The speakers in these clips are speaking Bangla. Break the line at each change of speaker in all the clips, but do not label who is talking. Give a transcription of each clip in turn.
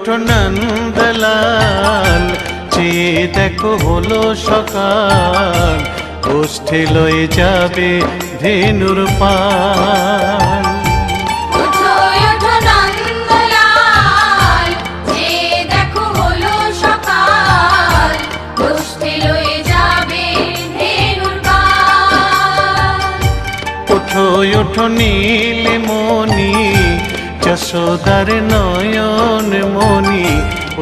ওঠো নন্দলাল, চেয়ে দেখো হলো সকাল, গোষ্ঠী লয়ে যাবে ধেনুর পাল। ওঠো নীলমণি, যশোদার নয়ন মণি,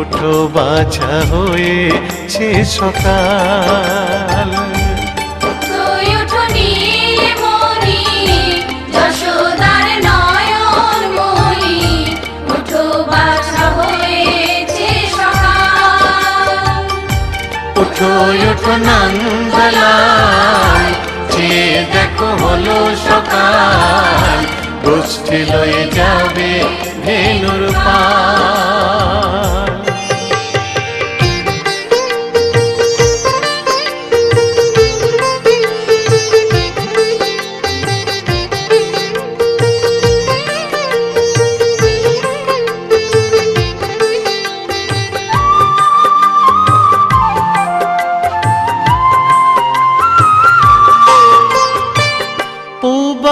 ওঠো বাছা হয়েছে সকাল।
ওঠো নীলমণি, যশোদার নয়ন মণি, ওঠো বাছা হয়েছে সকাল।
ওঠো নন্দলাল, চেয়ে দেখো হলো সকাল, গোষ্ঠী লয়ে যাবে ধেনুর পাল।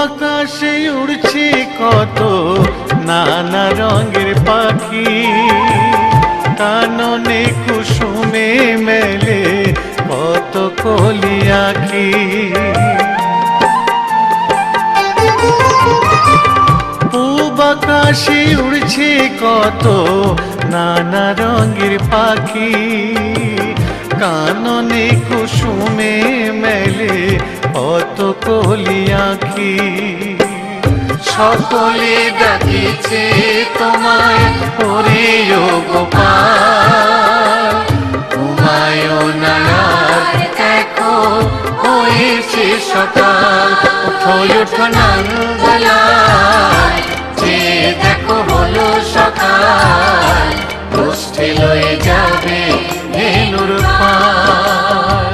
আকাশে উড়ছে কত নানা রঙের পাখি, কাননে কুসুমে মেলে কত কলি আঁখি। পূব আকাশে উড়ছে কত নানা রঙের পাখি, কাননে কুসুমে মেলে কত কলি আঁখি। সকলে ডাকিছে তোমায় ওরে ও গোপাল, ঘুমায় না আর দেখো হয়েছে সকাল। ওঠো নন্দলাল, চেয়ে দেখো হলো সকাল, গোষ্ঠী লয়ে যাবে ধেনুর পাল।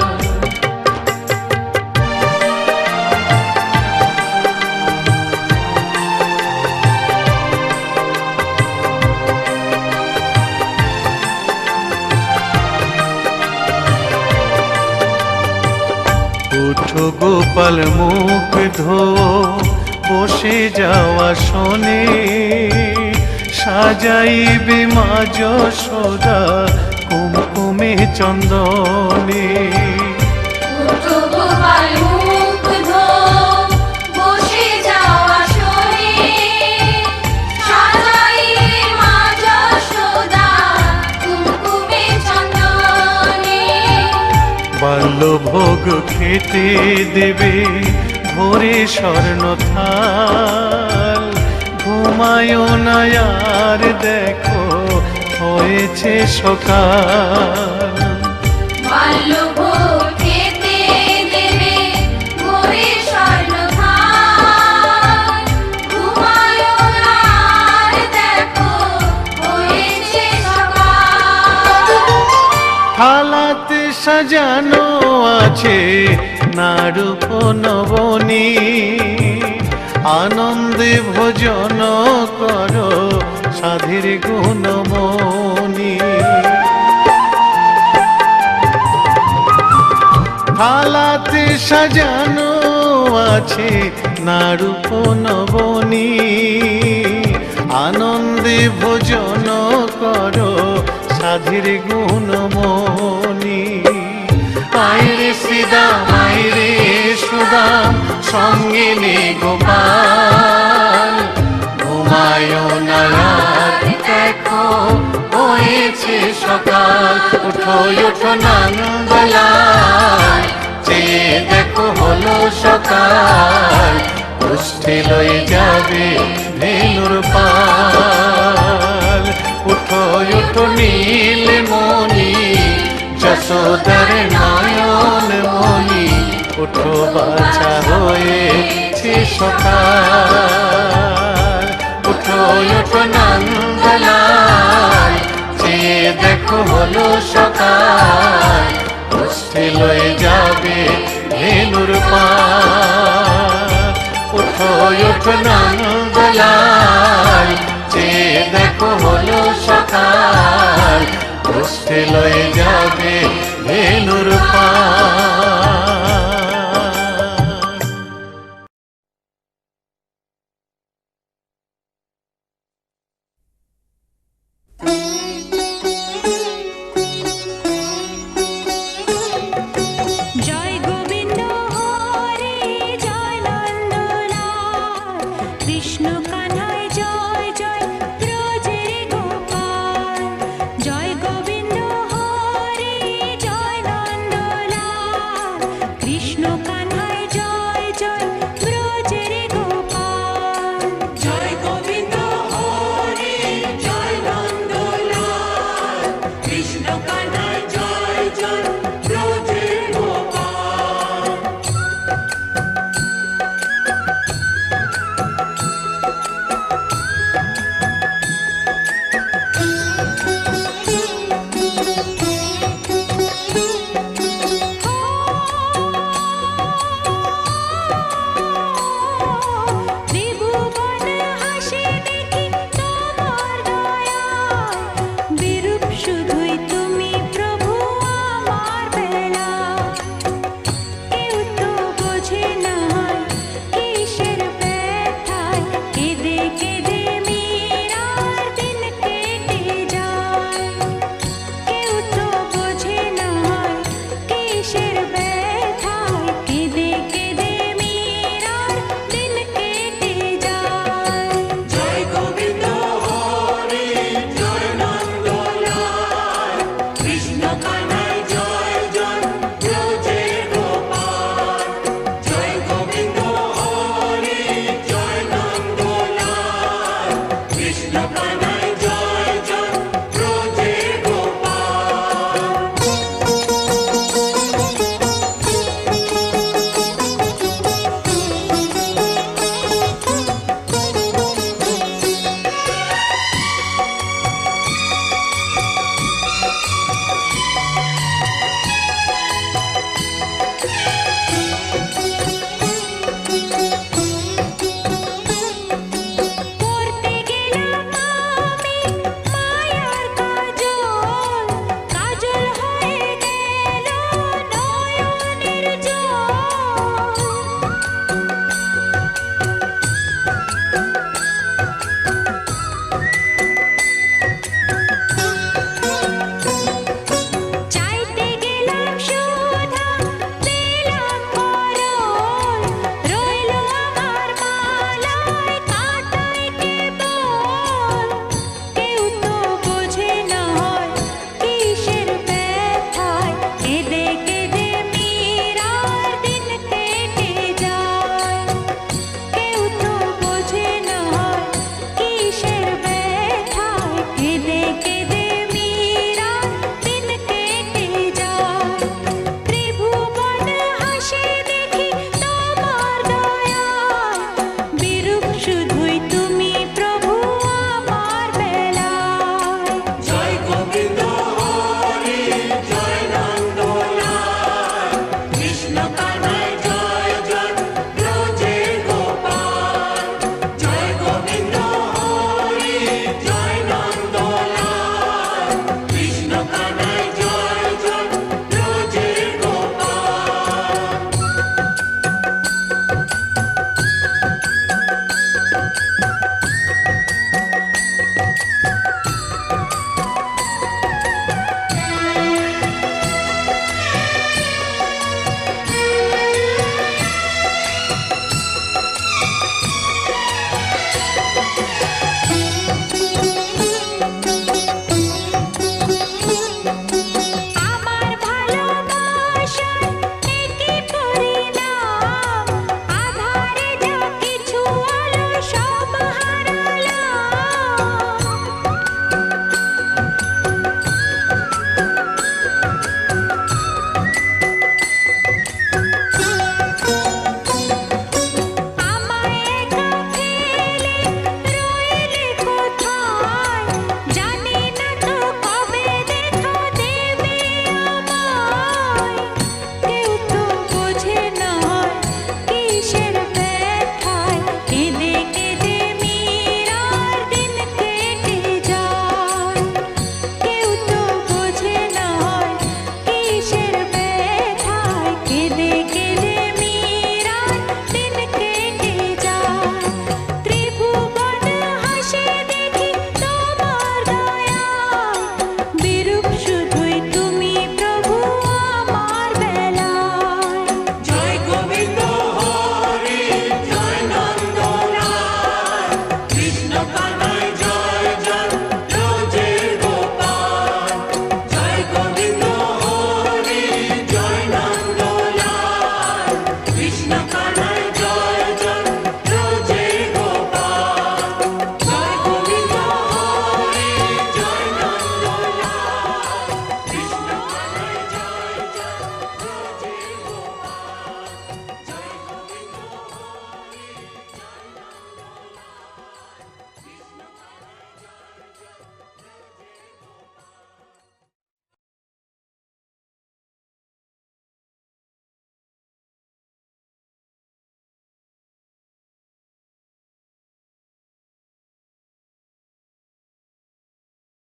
ওঠো গোপাল মুখ ধো, বসে যাওয়া শোনে, সাজাইবে মা যশোদা কুমকুমে চন্দনে। বাল্যভোগ খেতে দেবে ভোরে স্বর্ণ থাল, ঘুমায় না আর দেখো হয়েছে সকাল।
বাল্যভোগ খেতে দেবে ভোরে স্বর্ণ থাল, ঘুমায় না আর দেখো হয়েছে সকাল।
থালাতে সাজানো আছে নারূপ নবনী, আনন্দে ভোজন করো সাধীর গুণমণি। থালাতে সাজানো আছে নারূপ নবনী, আনন্দে ভোজন করো সাধীর গুণমণি। আইরে শ্রীদাম আইরে সুদাম, সঙ্গে নে গোপাল, ঘুমায় না আর দেখো হয়েছে সকাল। ওঠো নন্দলাল, চেয়ে দেখো হলো সকাল, গোষ্ঠী লয়ে যাবে ধেনুর পাল। ওঠো নীলমণি, যশোদার নয়ন মণি, ওঠো বাছা হয়েছে সকাল। ওঠো নন্দলাল, চেয়ে দেখো হলো সকাল, গোষ্ঠী লয়ে যাবে ধেনুর পাল। ওঠো নন্দলাল, চেয়ে দেখো হলো সকাল, কষ্টে লয়ে যাবে ধেনুর পার।
জয় গোবিন্দ হরে জয় নন্দলাল, কৃষ্ণ কানায় জয় জয় ব্রজের গোপাল। জয়